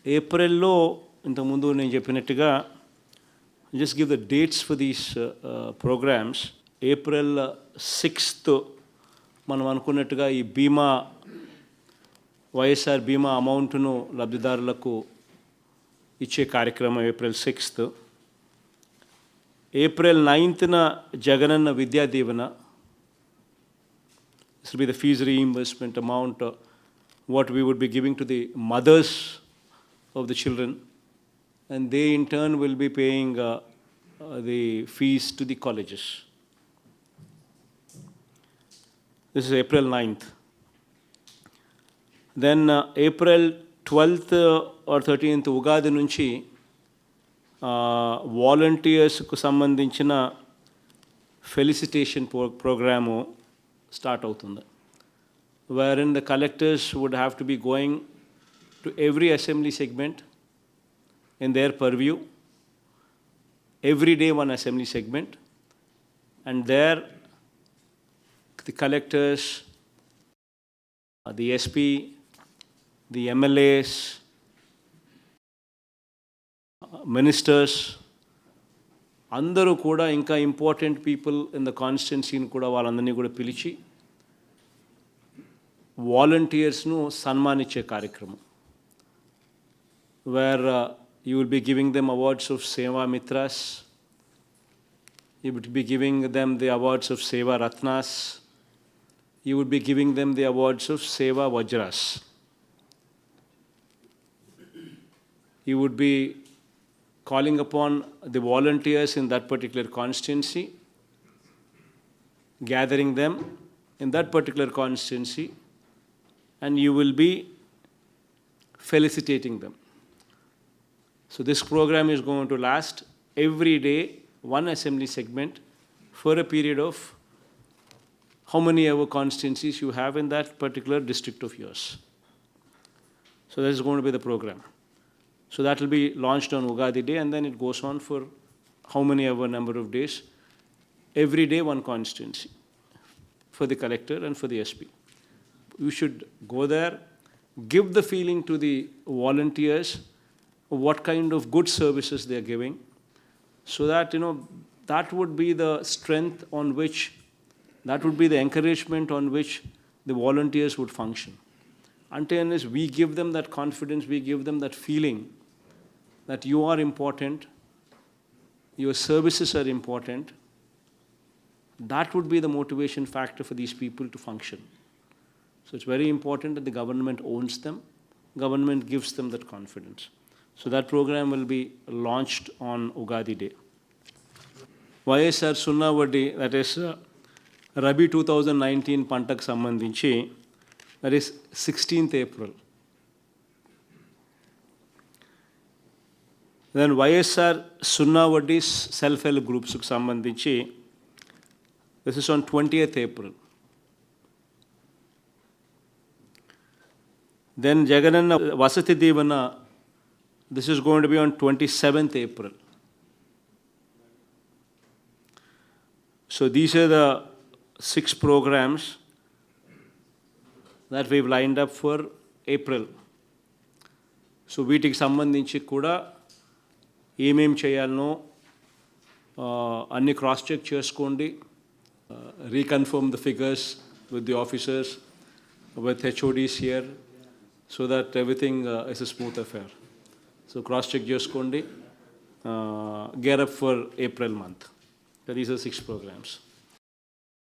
ఏప్రిల్లో ఇంతకుముందు నేను చెప్పినట్టుగా just give the dates for these programs. April 6th మనం అనుకున్నట్టుగా ఈ బీమా వైఎస్ఆర్ బీమా అమౌంట్ను లబ్ధిదారులకు ఇచ్చే కార్యక్రమం April 6th. April 9th Jagananna Vidya Deevena. This will be the fees reimbursement amount what we would be giving to the mothers of the children, and they in turn will be paying the fees to the colleges. This is April 9th. Then April 12th or 13th Ugadi నుంచి వాలంటీర్స్కు సంబంధించిన felicitation programme start అవుతుంది, wherein the collectors would have to be going to every assembly segment in their purview, every day one assembly segment, and there the collectors, the SP, the MLAs, ministers, అందరూ కూడా ఇంకా important people in the కాన్స్టిట్యున్సీని కూడా వాళ్ళందరినీ కూడా పిలిచి వాలంటీర్స్ను సన్మానించే కార్యక్రమం, wear you will be giving them awards of Seva Mitras, you would be giving them the awards of Seva Ratnas, you would be giving them the awards of Seva Vajras. You would be calling upon the volunteers in that particular constituency, gathering them in that particular constituency, and you will be felicitating them. So this program is going to last every day, one assembly segment, for a period of how many ever constituencies you have in that particular district of yours. So that is going to be the program. So that will be launched on Ugadi Day, and then it goes on for how many ever number of days. Every day one constituency for the collector and for the SP. You should go there, give the feeling to the volunteers what kind of good services they are giving, so that that would be the strength on which, that would be the encouragement on which the volunteers would function. Until unless we give them that confidence, we give them that feeling that you are important, your services are important, that would be the motivation factor for these people to function. So it's very important that the government owns them, government gives them that confidence. So that program will be launched on Ugadi Day. YSR Sunna Vaddi, that is Rabi 2019 పంటకు సంబంధించి, that is 16th April. Then YSR Sunna Vaddi self-help groups కు సంబంధించి, this is on 20th April. Then Jagananna Vasati Divana, this is going to be on 27th April. So these are the 6 programs that we've lined up for April. So వీటికి సంబంధించి కూడా ఏమేం చేయాలనో అన్ని cross check చేసుకోండి, reconfirm the figures with the officers, with HODs here, so that everything is a smooth affair. So cross check చేసుకోండి, gear up for April month. So these are 6 programs.